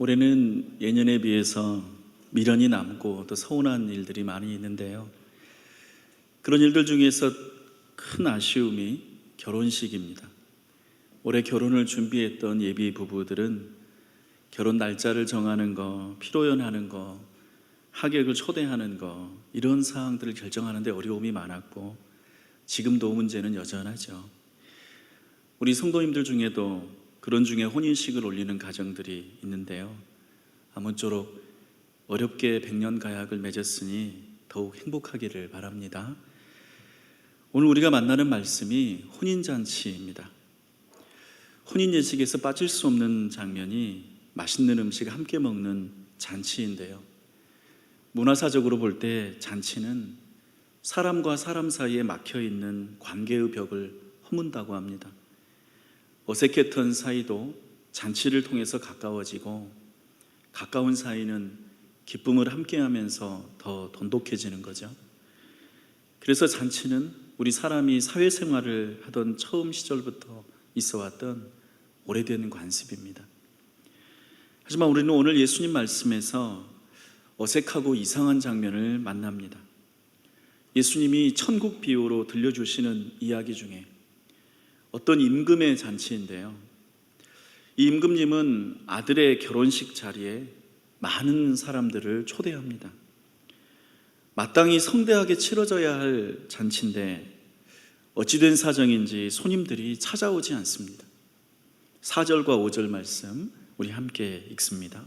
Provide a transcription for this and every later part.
올해는 예년에 비해서 미련이 남고 또 서운한 일들이 많이 있는데요. 그런 일들 중에서 큰 아쉬움이 결혼식입니다. 올해 결혼을 준비했던 예비 부부들은 결혼 날짜를 정하는 거, 피로연하는 거, 하객을 초대하는 거, 이런 사항들을 결정하는 데 어려움이 많았고 지금도 문제는 여전하죠. 우리 성도님들 중에도 그런 중에 혼인식을 올리는 가정들이 있는데요. 아무쪼록 어렵게 백년가약을 맺었으니 더욱 행복하기를 바랍니다. 오늘 우리가 만나는 말씀이 혼인잔치입니다. 혼인 예식에서 빠질 수 없는 장면이 맛있는 음식 함께 먹는 잔치인데요. 문화사적으로 볼 때 잔치는 사람과 사람 사이에 막혀있는 관계의 벽을 허문다고 합니다. 어색했던 사이도 잔치를 통해서 가까워지고 가까운 사이는 기쁨을 함께하면서 더 돈독해지는 거죠. 그래서 잔치는 우리 사람이 사회생활을 하던 처음 시절부터 있어왔던 오래된 관습입니다. 하지만 우리는 오늘 예수님 말씀에서 어색하고 이상한 장면을 만납니다. 예수님이 천국 비유로 들려주시는 이야기 중에 어떤 임금의 잔치인데요. 이 임금님은 아들의 결혼식 자리에 많은 사람들을 초대합니다. 마땅히 성대하게 치러져야 할 잔치인데 어찌된 사정인지 손님들이 찾아오지 않습니다. 4절과 5절 말씀 우리 함께 읽습니다.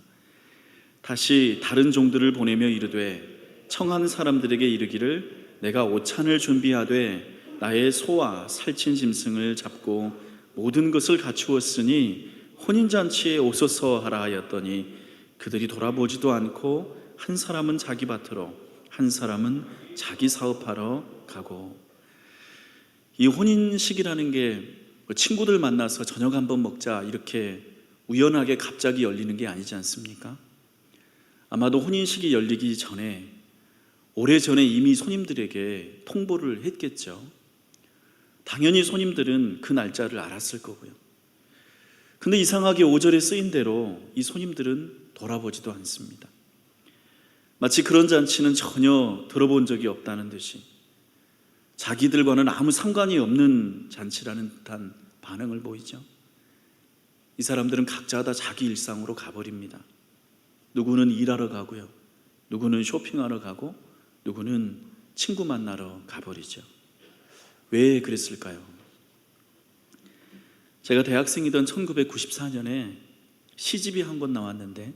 다시 다른 종들을 보내며 이르되 청한 사람들에게 이르기를 내가 오찬을 준비하되 나의 소와 살찐 짐승을 잡고 모든 것을 갖추었으니 혼인잔치에 오소서 하라 하였더니 그들이 돌아보지도 않고 한 사람은 자기 밭으로 한 사람은 자기 사업하러 가고. 이 혼인식이라는 게 친구들 만나서 저녁 한번 먹자 이렇게 우연하게 갑자기 열리는 게 아니지 않습니까? 아마도 혼인식이 열리기 전에 오래전에 이미 손님들에게 통보를 했겠죠. 당연히 손님들은 그 날짜를 알았을 거고요. 근데 이상하게 5절에 쓰인 대로 이 손님들은 돌아보지도 않습니다. 마치 그런 잔치는 전혀 들어본 적이 없다는 듯이 자기들과는 아무 상관이 없는 잔치라는 듯한 반응을 보이죠. 이 사람들은 각자 다 자기 일상으로 가버립니다. 누구는 일하러 가고요, 누구는 쇼핑하러 가고, 누구는 친구 만나러 가버리죠. 왜 그랬을까요? 제가 대학생이던 1994년에 시집이 한 권 나왔는데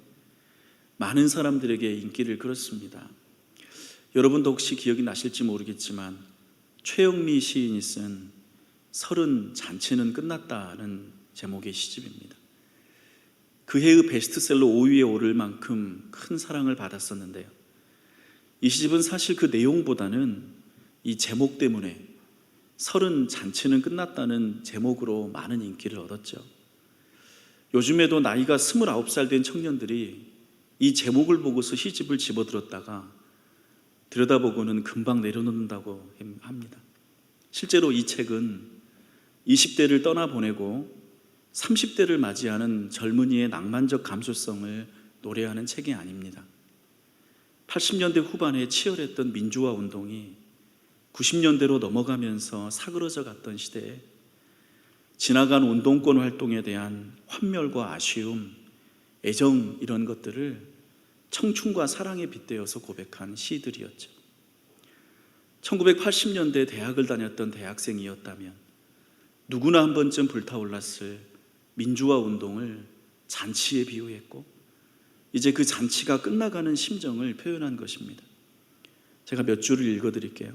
많은 사람들에게 인기를 끌었습니다. 여러분도 혹시 기억이 나실지 모르겠지만 최영미 시인이 쓴 30 잔치는 끝났다는 제목의 시집입니다. 그 해의 베스트셀러 5위에 오를 만큼 큰 사랑을 받았었는데요. 이 시집은 사실 그 내용보다는 이 제목 때문에 30 잔치는 끝났다는 제목으로 많은 인기를 얻었죠. 요즘에도 나이가 29살 된 청년들이 이 제목을 보고서 시집을 집어들었다가 들여다보고는 금방 내려놓는다고 합니다. 실제로 이 책은 20대를 떠나보내고 30대를 맞이하는 젊은이의 낭만적 감수성을 노래하는 책이 아닙니다. 80년대 후반에 치열했던 민주화 운동이 90년대로 넘어가면서 사그러져 갔던 시대에 지나간 운동권 활동에 대한 환멸과 아쉬움, 애정, 이런 것들을 청춘과 사랑에 빗대어서 고백한 시들이었죠. 1980년대 대학을 다녔던 대학생이었다면 누구나 한 번쯤 불타올랐을 민주화 운동을 잔치에 비유했고 이제 그 잔치가 끝나가는 심정을 표현한 것입니다. 제가 몇 줄을 읽어드릴게요.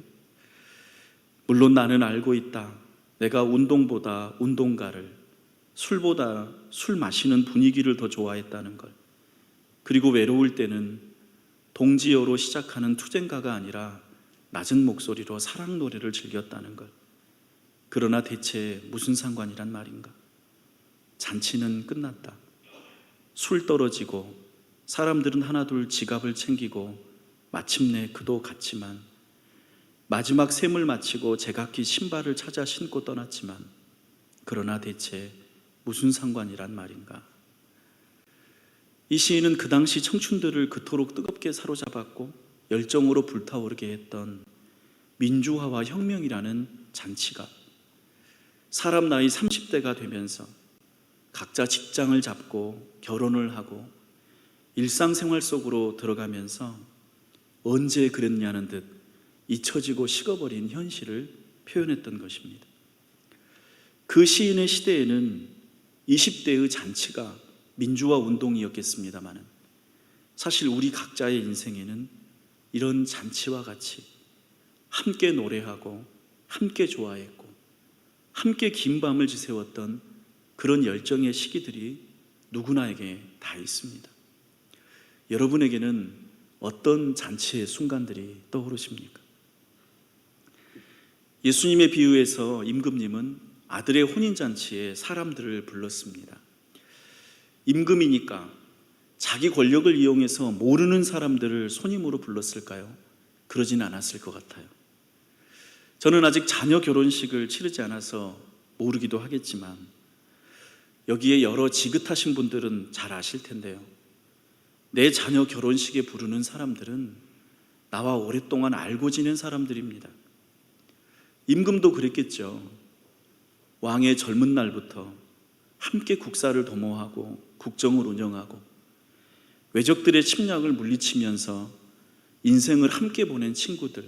물론 나는 알고 있다. 내가 운동보다 운동가를, 술보다 술 마시는 분위기를 더 좋아했다는 걸. 그리고 외로울 때는 동지어로 시작하는 투쟁가가 아니라 낮은 목소리로 사랑 노래를 즐겼다는 걸. 그러나 대체 무슨 상관이란 말인가? 잔치는 끝났다. 술 떨어지고 사람들은 하나둘 지갑을 챙기고 마침내 그도 갔지만 마지막 셈을 마치고 제각기 신발을 찾아 신고 떠났지만 그러나 대체 무슨 상관이란 말인가? 이 시인은 그 당시 청춘들을 그토록 뜨겁게 사로잡았고 열정으로 불타오르게 했던 민주화와 혁명이라는 잔치가 사람 나이 30대가 되면서 각자 직장을 잡고 결혼을 하고 일상생활 속으로 들어가면서 언제 그랬냐는 듯 잊혀지고 식어버린 현실을 표현했던 것입니다. 그 시인의 시대에는 20대의 잔치가 민주화 운동이었겠습니다마는 사실 우리 각자의 인생에는 이런 잔치와 같이 함께 노래하고 함께 좋아했고 함께 긴 밤을 지새웠던 그런 열정의 시기들이 누구나에게 다 있습니다. 여러분에게는 어떤 잔치의 순간들이 떠오르십니까? 예수님의 비유에서 임금님은 아들의 혼인잔치에 사람들을 불렀습니다. 임금이니까 자기 권력을 이용해서 모르는 사람들을 손님으로 불렀을까요? 그러진 않았을 것 같아요. 저는 아직 자녀 결혼식을 치르지 않아서 모르기도 하겠지만 여기에 여러 지긋하신 분들은 잘 아실 텐데요. 내 자녀 결혼식에 부르는 사람들은 나와 오랫동안 알고 지낸 사람들입니다. 임금도 그랬겠죠. 왕의 젊은 날부터 함께 국사를 도모하고 국정을 운영하고 외적들의 침략을 물리치면서 인생을 함께 보낸 친구들,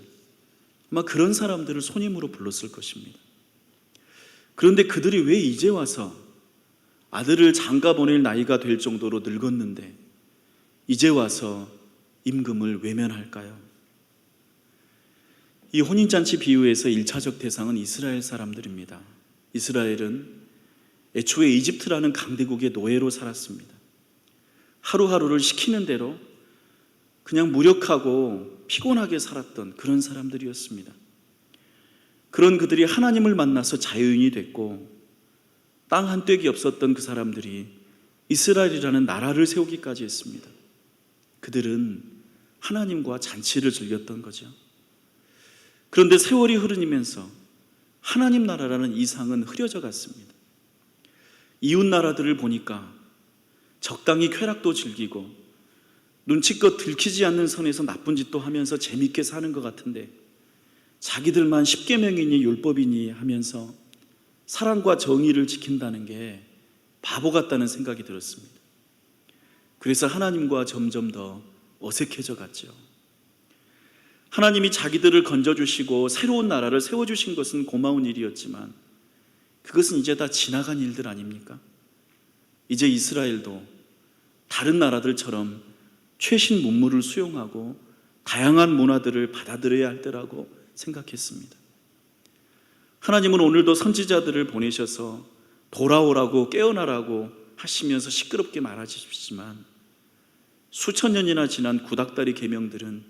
아마 그런 사람들을 손님으로 불렀을 것입니다. 그런데 그들이 왜 이제 와서 아들을 장가 보낼 나이가 될 정도로 늙었는데 이제 와서 임금을 외면할까요? 이 혼인잔치 비유에서 1차적 대상은 이스라엘 사람들입니다. 이스라엘은 애초에 이집트라는 강대국의 노예로 살았습니다. 하루하루를 시키는 대로 그냥 무력하고 피곤하게 살았던 그런 사람들이었습니다. 그런 그들이 하나님을 만나서 자유인이 됐고 땅 한 뙑이 없었던 그 사람들이 이스라엘이라는 나라를 세우기까지 했습니다. 그들은 하나님과 잔치를 즐겼던 거죠. 그런데 세월이 흐르면서 하나님 나라라는 이상은 흐려져 갔습니다. 이웃 나라들을 보니까 적당히 쾌락도 즐기고 눈치껏 들키지 않는 선에서 나쁜 짓도 하면서 재밌게 사는 것 같은데 자기들만 십계명이니 율법이니 하면서 사랑과 정의를 지킨다는 게 바보 같다는 생각이 들었습니다. 그래서 하나님과 점점 더 어색해져 갔죠. 하나님이 자기들을 건져주시고 새로운 나라를 세워주신 것은 고마운 일이었지만 그것은 이제 다 지나간 일들 아닙니까? 이제 이스라엘도 다른 나라들처럼 최신 문물을 수용하고 다양한 문화들을 받아들여야 할 때라고 생각했습니다. 하나님은 오늘도 선지자들을 보내셔서 돌아오라고 깨어나라고 하시면서 시끄럽게 말하시지만 수천 년이나 지난 구닥다리 계명들은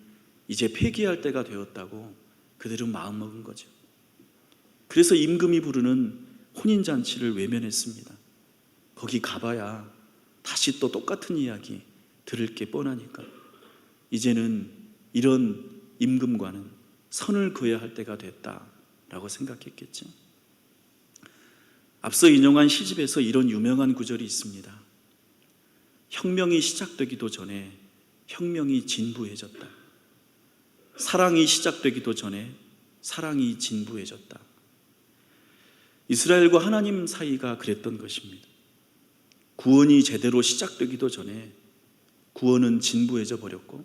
이제 폐기할 때가 되었다고 그들은 마음먹은 거죠. 그래서 임금이 부르는 혼인잔치를 외면했습니다. 거기 가봐야 다시 또 똑같은 이야기 들을 게 뻔하니까 이제는 이런 임금과는 선을 그어야 할 때가 됐다라고 생각했겠죠. 앞서 인용한 시집에서 이런 유명한 구절이 있습니다. 혁명이 시작되기도 전에 혁명이 진부해졌다. 사랑이 시작되기도 전에 사랑이 진부해졌다. 이스라엘과 하나님 사이가 그랬던 것입니다. 구원이 제대로 시작되기도 전에 구원은 진부해져 버렸고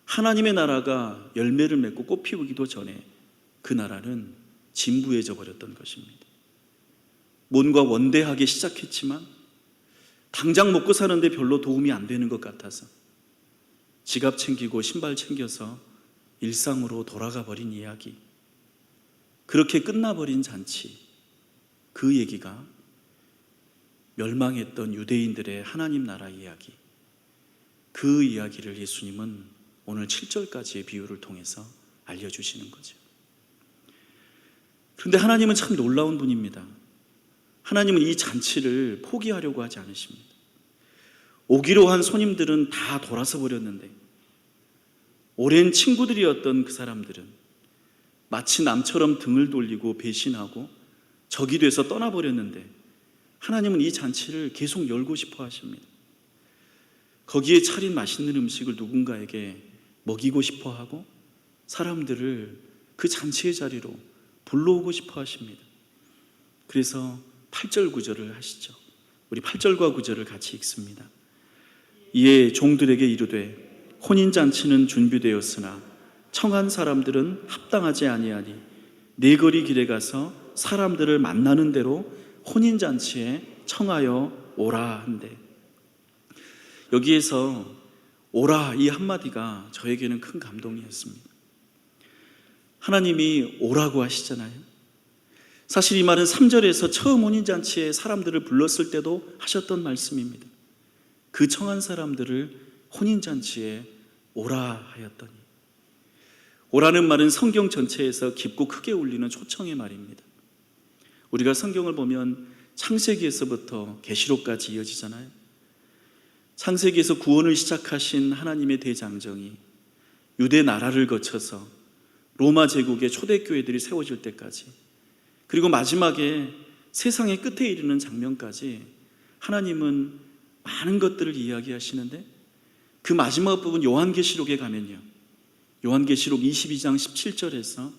하나님의 나라가 열매를 맺고 꽃 피우기도 전에 그 나라는 진부해져 버렸던 것입니다. 뭔가 원대하게 시작했지만 당장 먹고 사는데 별로 도움이 안 되는 것 같아서 지갑 챙기고 신발 챙겨서 일상으로 돌아가 버린 이야기, 그렇게 끝나버린 잔치, 그 얘기가 멸망했던 유대인들의 하나님 나라 이야기, 그 이야기를 예수님은 오늘 7절까지의 비유를 통해서 알려주시는 거죠. 그런데 하나님은 참 놀라운 분입니다. 하나님은 이 잔치를 포기하려고 하지 않으십니다. 오기로 한 손님들은 다 돌아서 버렸는데 오랜 친구들이었던 그 사람들은 마치 남처럼 등을 돌리고 배신하고 적이 돼서 떠나버렸는데 하나님은 이 잔치를 계속 열고 싶어 하십니다. 거기에 차린 맛있는 음식을 누군가에게 먹이고 싶어 하고 사람들을 그 잔치의 자리로 불러오고 싶어 하십니다. 그래서 8절 9절을 하시죠. 우리 8절과 9절을 같이 읽습니다. 이에 종들에게 이르되 혼인잔치는 준비되었으나 청한 사람들은 합당하지 아니하니 네거리 길에 가서 사람들을 만나는 대로 혼인잔치에 청하여 오라 한대. 여기에서 오라 이 한마디가 저에게는 큰 감동이었습니다. 하나님이 오라고 하시잖아요. 사실 이 말은 3절에서 처음 혼인잔치에 사람들을 불렀을 때도 하셨던 말씀입니다. 그 청한 사람들을 혼인잔치에 오라 하였더니, 오라는 말은 성경 전체에서 깊고 크게 울리는 초청의 말입니다. 우리가 성경을 보면 창세기에서부터 계시록까지 이어지잖아요. 창세기에서 구원을 시작하신 하나님의 대장정이 유대 나라를 거쳐서 로마 제국의 초대교회들이 세워질 때까지, 그리고 마지막에 세상의 끝에 이르는 장면까지 하나님은 많은 것들을 이야기하시는데, 그 마지막 부분 요한계시록에 가면요, 요한계시록 22장 17절에서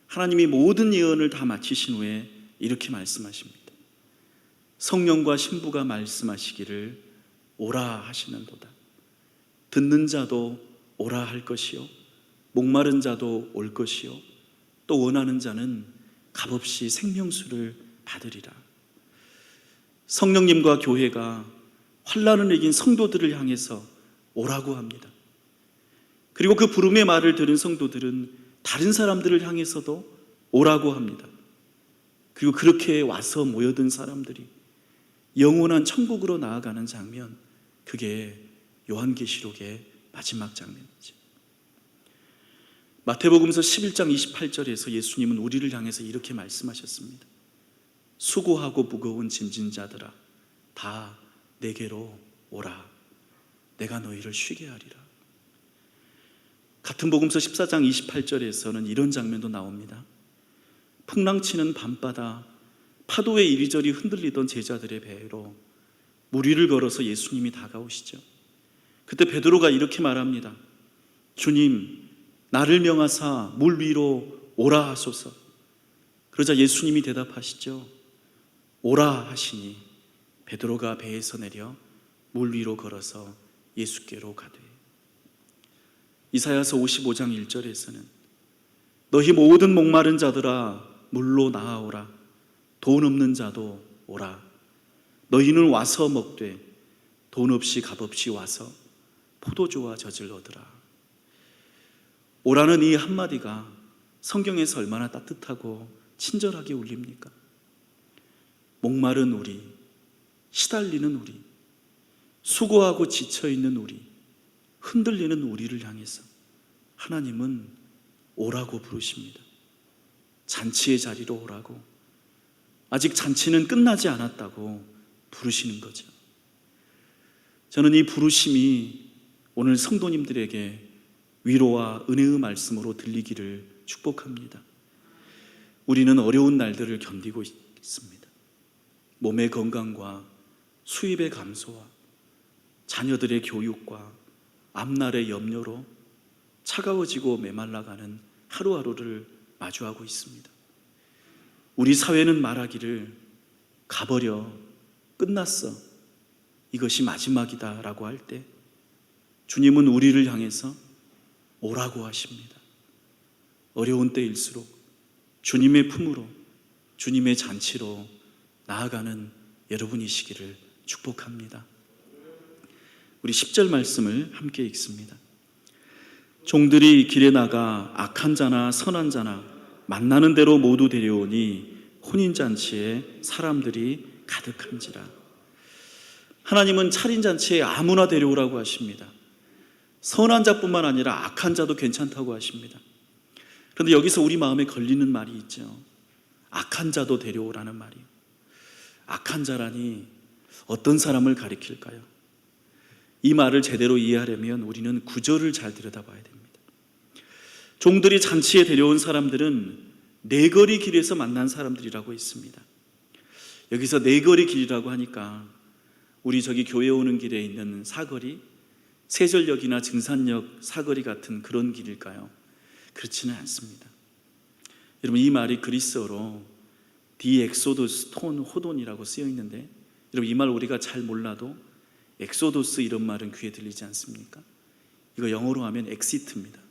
하나님이 모든 예언을 다 마치신 후에 이렇게 말씀하십니다. 성령과 신부가 말씀하시기를 오라 하시는도다. 듣는 자도 오라 할 것이요 목마른 자도 올 것이요 또 원하는 자는 값없이 생명수를 받으리라. 성령님과 교회가 환난을 이긴 성도들을 향해서 오라고 합니다. 그리고 그 부름의 말을 들은 성도들은 다른 사람들을 향해서도 오라고 합니다. 그리고 그렇게 와서 모여든 사람들이 영원한 천국으로 나아가는 장면, 그게 요한계시록의 마지막 장면이죠. 마태복음서 11장 28절에서 예수님은 우리를 향해서 이렇게 말씀하셨습니다. 수고하고 무거운 짐진 자들아 다 내게로 오라. 내가 너희를 쉬게 하리라. 같은 복음서 14장 28절에서는 이런 장면도 나옵니다. 풍랑치는 밤바다 파도에 이리저리 흔들리던 제자들의 배로 물 위를 걸어서 예수님이 다가오시죠. 그때 베드로가 이렇게 말합니다. 주님, 나를 명하사 물 위로 오라 하소서. 그러자 예수님이 대답하시죠. 오라 하시니 베드로가 배에서 내려 물 위로 걸어서 예수께로 가되. 이사야서 55장 1절에서는 너희 모든 목마른 자들아 물로 나아오라. 돈 없는 자도 오라. 너희는 와서 먹되 돈 없이 값없이 와서 포도주와 젖을 얻으라. 오라는 이 한마디가 성경에서 얼마나 따뜻하고 친절하게 울립니까? 목마른 우리, 시달리는 우리, 수고하고 지쳐있는 우리, 흔들리는 우리를 향해서 하나님은 오라고 부르십니다. 잔치의 자리로 오라고, 아직 잔치는 끝나지 않았다고 부르시는 거죠. 저는 이 부르심이 오늘 성도님들에게 위로와 은혜의 말씀으로 들리기를 축복합니다. 우리는 어려운 날들을 견디고 있습니다. 몸의 건강과 수입의 감소와 자녀들의 교육과 앞날의 염려로 차가워지고 메말라가는 하루하루를 마주하고 있습니다. 우리 사회는 말하기를 가버려, 끝났어, 이것이 마지막이다 라고 할 때 주님은 우리를 향해서 오라고 하십니다. 어려운 때일수록 주님의 품으로, 주님의 잔치로 나아가는 여러분이시기를 축복합니다. 우리 10절 말씀을 함께 읽습니다. 종들이 길에 나가 악한 자나 선한 자나 만나는 대로 모두 데려오니 혼인잔치에 사람들이 가득한지라. 하나님은 차린잔치에 아무나 데려오라고 하십니다. 선한 자뿐만 아니라 악한 자도 괜찮다고 하십니다. 그런데 여기서 우리 마음에 걸리는 말이 있죠. 악한 자도 데려오라는 말이요. 악한 자라니 어떤 사람을 가리킬까요? 이 말을 제대로 이해하려면 우리는 구절을 잘 들여다봐야 됩니다. 종들이 잔치에 데려온 사람들은 네거리 길에서 만난 사람들이라고 했습니다. 여기서 네거리 길이라고 하니까 우리 저기 교회 오는 길에 있는 사거리, 세전역이나 증산역 사거리 같은 그런 길일까요? 그렇지는 않습니다. 여러분, 이 말이 그리스어로 디엑소도스 톤 호돈이라고 쓰여 있는데, 여러분, 이 말 우리가 잘 몰라도 엑소도스 이런 말은 귀에 들리지 않습니까? 이거 영어로 하면 엑시트입니다.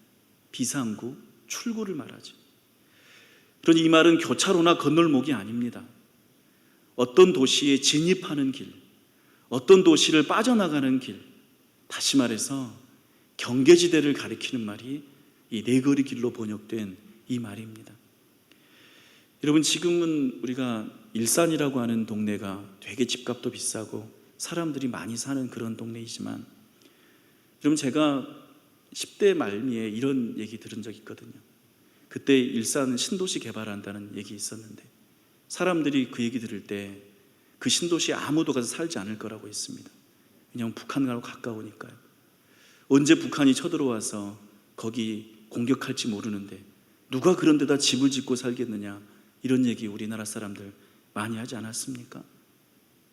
비상구, 출구를 말하죠. 그러니 이 말은 교차로나 건널목이 아닙니다. 어떤 도시에 진입하는 길, 어떤 도시를 빠져나가는 길, 다시 말해서 경계지대를 가리키는 말이 이 네거리 길로 번역된 이 말입니다. 여러분, 지금은 우리가 일산이라고 하는 동네가 되게 집값도 비싸고 사람들이 많이 사는 그런 동네이지만, 여러분, 제가 10대 말미에 이런 얘기 들은 적이 있거든요. 그때 일산 신도시 개발한다는 얘기 있었는데, 사람들이 그 얘기 들을 때 그 신도시에 아무도 가서 살지 않을 거라고 했습니다. 왜냐하면 북한하고 가까우니까요. 언제 북한이 쳐들어와서 거기 공격할지 모르는데 누가 그런 데다 집을 짓고 살겠느냐, 이런 얘기 우리나라 사람들 많이 하지 않았습니까?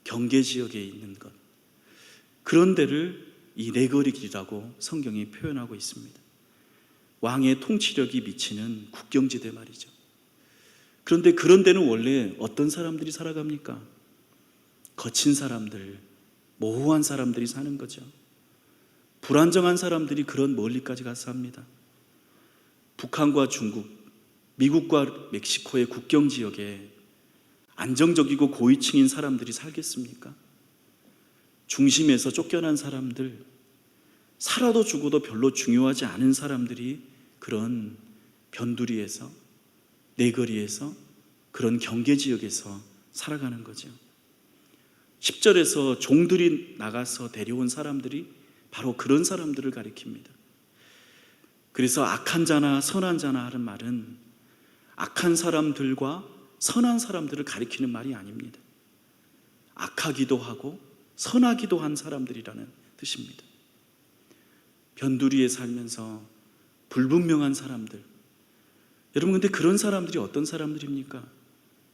경계 지역에 있는 것, 그런 데를 이 네거리 길이라고 성경이 표현하고 있습니다. 왕의 통치력이 미치는 국경지대 말이죠. 그런데 그런 데는 원래 어떤 사람들이 살아갑니까? 거친 사람들, 모호한 사람들이 사는 거죠. 불안정한 사람들이 그런 멀리까지 가서 삽니다. 북한과 중국, 미국과 멕시코의 국경 지역에 안정적이고 고위층인 사람들이 살겠습니까? 중심에서 쫓겨난 사람들, 살아도 죽어도 별로 중요하지 않은 사람들이 그런 변두리에서, 네거리에서, 그런 경계 지역에서 살아가는 거죠. 10절에서 종들이 나가서 데려온 사람들이 바로 그런 사람들을 가리킵니다. 그래서 악한 자나 선한 자나 하는 말은 악한 사람들과 선한 사람들을 가리키는 말이 아닙니다. 악하기도 하고 선하기도 한 사람들이라는 뜻입니다. 변두리에 살면서 불분명한 사람들, 여러분, 근데 그런 사람들이 어떤 사람들입니까?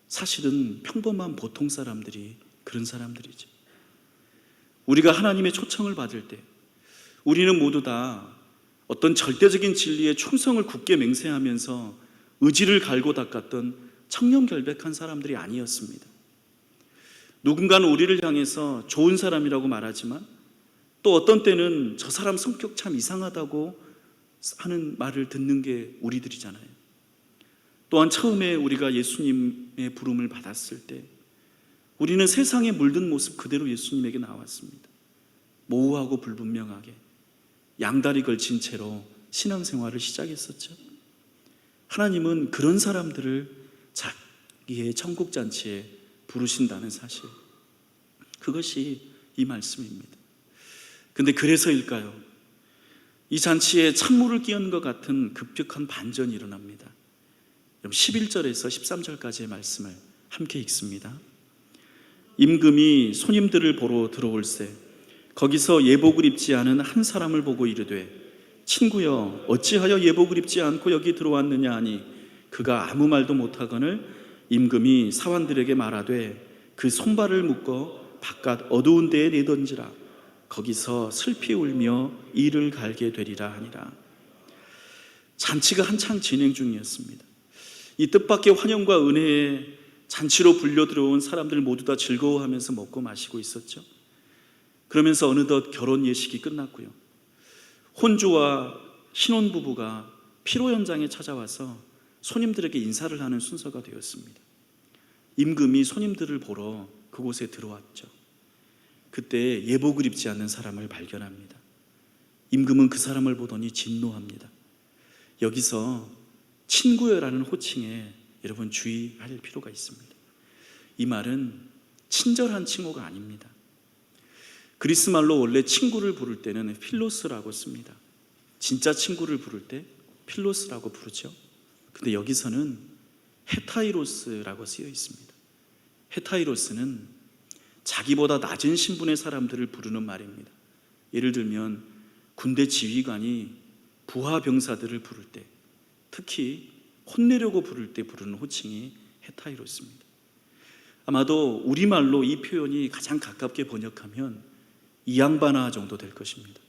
사실은 평범한 보통 사람들이 그런 사람들이죠. 우리가 하나님의 초청을 받을 때 우리는 모두 다 어떤 절대적인 진리에 충성을 굳게 맹세하면서 의지를 갈고 닦았던 청렴결백한 사람들이 아니었습니다. 누군가는 우리를 향해서 좋은 사람이라고 말하지만 또 어떤 때는 저 사람 성격 참 이상하다고 하는 말을 듣는 게 우리들이잖아요. 또한 처음에 우리가 예수님의 부름을 받았을 때 우리는 세상에 물든 모습 그대로 예수님에게 나왔습니다. 모호하고 불분명하게 양다리 걸친 채로 신앙생활을 시작했었죠. 하나님은 그런 사람들을 자기의 천국잔치에 부르신다는 사실, 그것이 이 말씀입니다. 근데 그래서일까요? 이 잔치에 찬물을 끼얹은 것 같은 급격한 반전이 일어납니다. 11절에서 13절까지의 말씀을 함께 읽습니다. 임금이 손님들을 보러 들어올세 거기서 예복을 입지 않은 한 사람을 보고 이르되 친구여 어찌하여 예복을 입지 않고 여기 들어왔느냐 하니 그가 아무 말도 못하거늘 임금이 사환들에게 말하되 그 손발을 묶어 바깥 어두운 데에 내던지라 거기서 슬피 울며 이를 갈게 되리라 하니라. 잔치가 한창 진행 중이었습니다. 이 뜻밖의 환영과 은혜에 잔치로 불려 들어온 사람들 모두 다 즐거워하면서 먹고 마시고 있었죠. 그러면서 어느덧 결혼 예식이 끝났고요. 혼주와 신혼부부가 피로 현장에 찾아와서 손님들에게 인사를 하는 순서가 되었습니다. 임금이 손님들을 보러 그곳에 들어왔죠. 그때 예복을 입지 않는 사람을 발견합니다. 임금은 그 사람을 보더니 진노합니다. 여기서 친구여라는 호칭에 여러분 주의할 필요가 있습니다. 이 말은 친절한 칭호가 아닙니다. 그리스 말로 원래 친구를 부를 때는 필로스라고 씁니다. 진짜 친구를 부를 때 필로스라고 부르죠. 근데 여기서는 헤타이로스라고 쓰여 있습니다. 헤타이로스는 자기보다 낮은 신분의 사람들을 부르는 말입니다. 예를 들면 군대 지휘관이 부하 병사들을 부를 때, 특히 혼내려고 부를 때 부르는 호칭이 헤타이로스입니다. 아마도 우리말로 이 표현이 가장 가깝게 번역하면 이 양반아 정도 될 것입니다.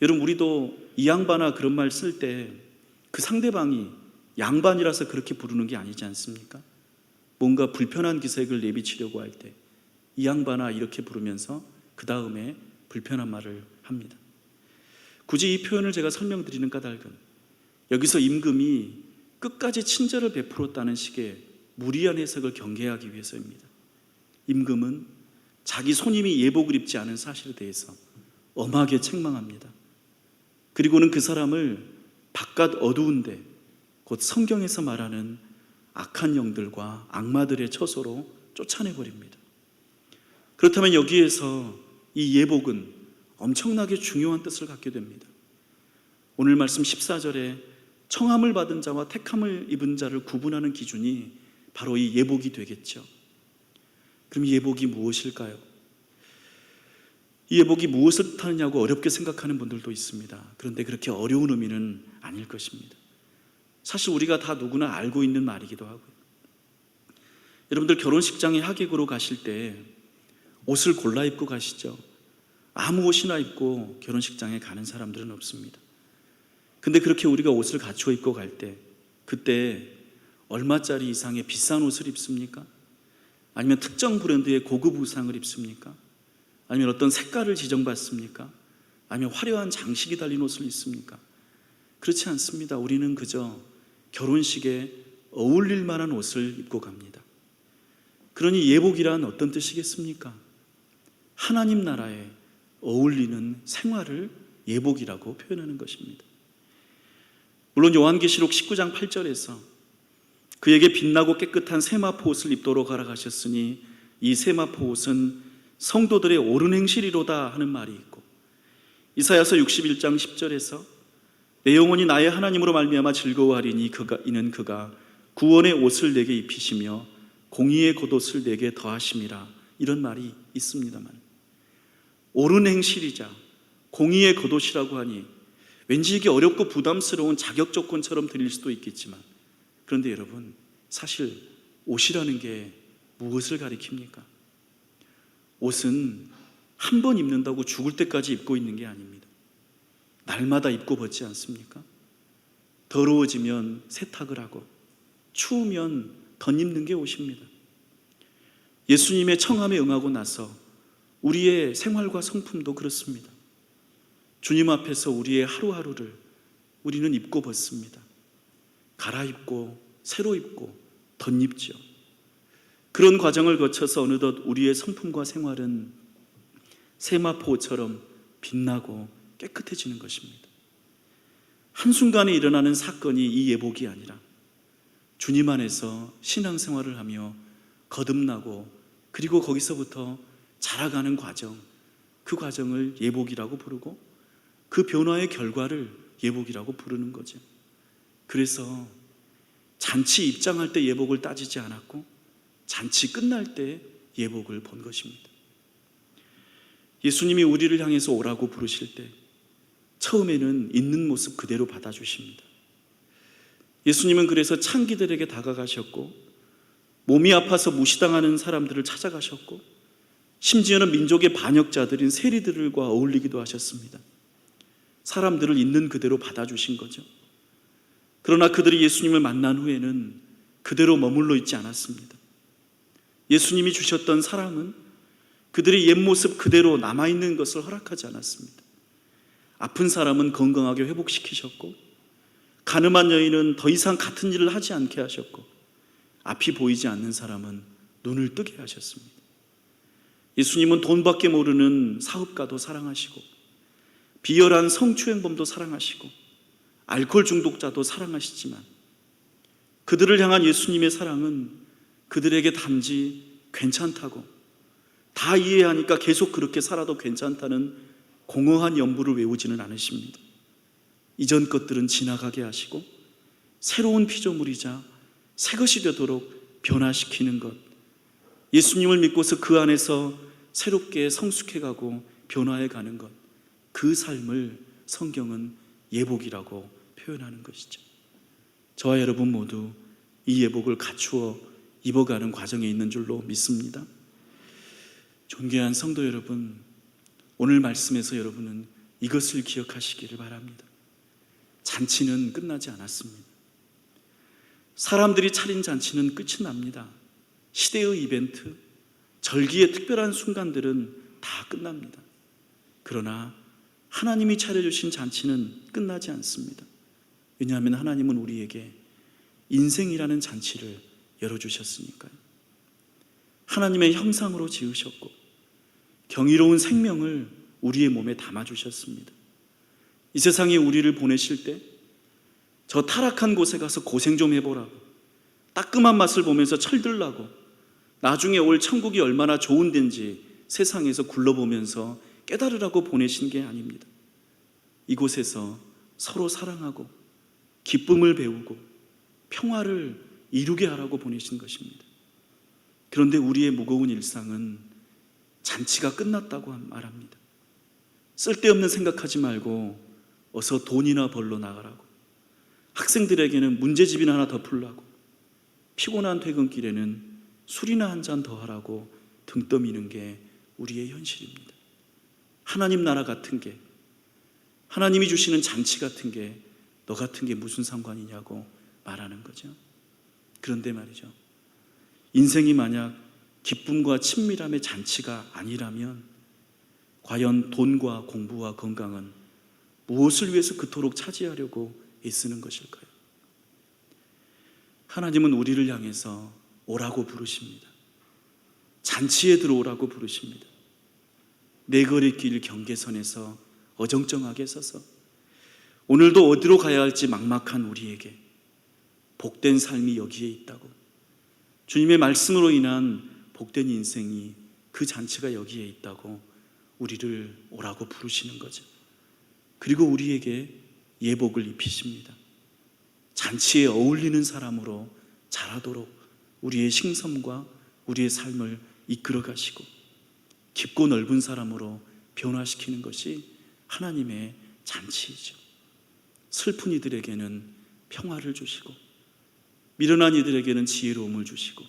여러분, 우리도 이 양반아 그런 말 쓸 때 그 상대방이 양반이라서 그렇게 부르는 게 아니지 않습니까? 뭔가 불편한 기색을 내비치려고 할 때 이 양반아 이렇게 부르면서 그 다음에 불편한 말을 합니다. 굳이 이 표현을 제가 설명드리는 까닭은 여기서 임금이 끝까지 친절을 베풀었다는 식의 무리한 해석을 경계하기 위해서입니다. 임금은 자기 손님이 예복을 입지 않은 사실에 대해서 엄하게 책망합니다. 그리고는 그 사람을 바깥 어두운데 곧 성경에서 말하는 악한 영들과 악마들의 처소로 쫓아내버립니다. 그렇다면 여기에서 이 예복은 엄청나게 중요한 뜻을 갖게 됩니다. 오늘 말씀 14절에 청함을 받은 자와 택함을 입은 자를 구분하는 기준이 바로 이 예복이 되겠죠. 그럼 이 예복이 무엇일까요? 이 예복이 무엇을 뜻하느냐고 어렵게 생각하는 분들도 있습니다. 그런데 그렇게 어려운 의미는 아닐 것입니다. 사실 우리가 다 누구나 알고 있는 말이기도 하고요. 여러분들 결혼식장에 하객으로 가실 때 옷을 골라 입고 가시죠. 아무 옷이나 입고 결혼식장에 가는 사람들은 없습니다. 근데 그렇게 우리가 옷을 갖추어 입고 갈 때 그때 얼마짜리 이상의 비싼 옷을 입습니까? 아니면 특정 브랜드의 고급 의상을 입습니까? 아니면 어떤 색깔을 지정받습니까? 아니면 화려한 장식이 달린 옷을 입습니까? 그렇지 않습니다. 우리는 그저 결혼식에 어울릴 만한 옷을 입고 갑니다. 그러니 예복이란 어떤 뜻이겠습니까? 하나님 나라에 어울리는 생활을 예복이라고 표현하는 것입니다. 물론 요한계시록 19장 8절에서 그에게 빛나고 깨끗한 세마포 옷을 입도록 하라 하셨으니 이 세마포 옷은 성도들의 옳은 행실이로다 하는 말이 있고, 이사야서 61장 10절에서 내 영혼이 나의 하나님으로 말미암아 즐거워하리니 이는 그가 구원의 옷을 내게 입히시며 공의의 겉옷을 내게 더하심이라, 이런 말이 있습니다만, 옳은 행실이자 공의의 겉옷이라고 하니 왠지 이게 어렵고 부담스러운 자격 조건처럼 들릴 수도 있겠지만, 그런데 여러분, 사실 옷이라는 게 무엇을 가리킵니까? 옷은 한 번 입는다고 죽을 때까지 입고 있는 게 아닙니다. 날마다 입고 벗지 않습니까? 더러워지면 세탁을 하고 추우면 덧입는 게 옷입니다. 예수님의 청함에 응하고 나서 우리의 생활과 성품도 그렇습니다. 주님 앞에서 우리의 하루하루를 우리는 입고 벗습니다. 갈아입고 새로 입고 덧입죠. 그런 과정을 거쳐서 어느덧 우리의 성품과 생활은 세마포처럼 빛나고 깨끗해지는 것입니다. 한순간에 일어나는 사건이 이 예복이 아니라 주님 안에서 신앙생활을 하며 거듭나고 그리고 거기서부터 자라가는 과정, 그 과정을 예복이라고 부르고 그 변화의 결과를 예복이라고 부르는 거죠. 그래서 잔치 입장할 때 예복을 따지지 않았고 잔치 끝날 때 예복을 본 것입니다. 예수님이 우리를 향해서 오라고 부르실 때 처음에는 있는 모습 그대로 받아주십니다. 예수님은 그래서 창기들에게 다가가셨고 몸이 아파서 무시당하는 사람들을 찾아가셨고 심지어는 민족의 반역자들인 세리들과 어울리기도 하셨습니다. 사람들을 있는 그대로 받아주신 거죠. 그러나 그들이 예수님을 만난 후에는 그대로 머물러 있지 않았습니다. 예수님이 주셨던 사랑은 그들의 옛 모습 그대로 남아있는 것을 허락하지 않았습니다. 아픈 사람은 건강하게 회복시키셨고 가늠한 여인은 더 이상 같은 일을 하지 않게 하셨고 앞이 보이지 않는 사람은 눈을 뜨게 하셨습니다. 예수님은 돈밖에 모르는 사업가도 사랑하시고 비열한 성추행범도 사랑하시고 알코올 중독자도 사랑하시지만 그들을 향한 예수님의 사랑은 그들에게 단지 괜찮다고, 다 이해하니까 계속 그렇게 살아도 괜찮다는 공허한 연부를 외우지는 않으십니다. 이전 것들은 지나가게 하시고 새로운 피조물이자 새것이 되도록 변화시키는 것, 예수님을 믿고서 그 안에서 새롭게 성숙해가고 변화해가는 것, 그 삶을 성경은 예복이라고 표현하는 것이죠. 저와 여러분 모두 이 예복을 갖추어 입어가는 과정에 있는 줄로 믿습니다. 존귀한 성도 여러분, 오늘 말씀에서 여러분은 이것을 기억하시기를 바랍니다. 잔치는 끝나지 않았습니다. 사람들이 차린 잔치는 끝이 납니다. 시대의 이벤트, 절기의 특별한 순간들은 다 끝납니다. 그러나 하나님이 차려주신 잔치는 끝나지 않습니다. 왜냐하면 하나님은 우리에게 인생이라는 잔치를 열어주셨으니까요. 하나님의 형상으로 지으셨고 경이로운 생명을 우리의 몸에 담아주셨습니다. 이 세상에 우리를 보내실 때 저 타락한 곳에 가서 고생 좀 해보라고, 따끔한 맛을 보면서 철들라고, 나중에 올 천국이 얼마나 좋은 데인지 세상에서 굴러보면서 깨달으라고 보내신 게 아닙니다. 이곳에서 서로 사랑하고 기쁨을 배우고 평화를 이루게 하라고 보내신 것입니다. 그런데 우리의 무거운 일상은 잔치가 끝났다고 말합니다. 쓸데없는 생각하지 말고 어서 돈이나 벌러 나가라고, 학생들에게는 문제집이나 하나 더 풀라고, 피곤한 퇴근길에는 술이나 한 잔 더 하라고 등 떠미는 게 우리의 현실입니다. 하나님 나라 같은 게, 하나님이 주시는 잔치 같은 게 너 같은 게 무슨 상관이냐고 말하는 거죠. 그런데 말이죠, 인생이 만약 기쁨과 친밀함의 잔치가 아니라면 과연 돈과 공부와 건강은 무엇을 위해서 그토록 차지하려고 애쓰는 것일까요? 하나님은 우리를 향해서 오라고 부르십니다. 잔치에 들어오라고 부르십니다. 내거리길 경계선에서 어정쩡하게 서서 오늘도 어디로 가야 할지 막막한 우리에게 복된 삶이 여기에 있다고, 주님의 말씀으로 인한 복된 인생이, 그 잔치가 여기에 있다고 우리를 오라고 부르시는 거죠. 그리고 우리에게 예복을 입히십니다. 잔치에 어울리는 사람으로 자라도록 우리의 신성과 우리의 삶을 이끌어 가시고 깊고 넓은 사람으로 변화시키는 것이 하나님의 잔치이죠. 슬픈 이들에게는 평화를 주시고 미련한 이들에게는 지혜로움을 주시고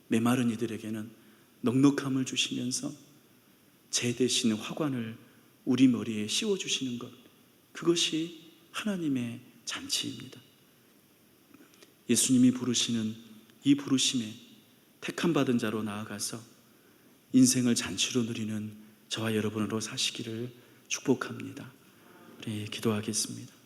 메마른 이들에게는 넉넉함을 주시면서 재 대신 화관을 우리 머리에 씌워주시는 것, 그것이 하나님의 잔치입니다. 예수님이 부르시는 이 부르심에 택함받은 자로 나아가서 인생을 잔치로 누리는 저와 여러분으로 사시기를 축복합니다. 우리 기도하겠습니다.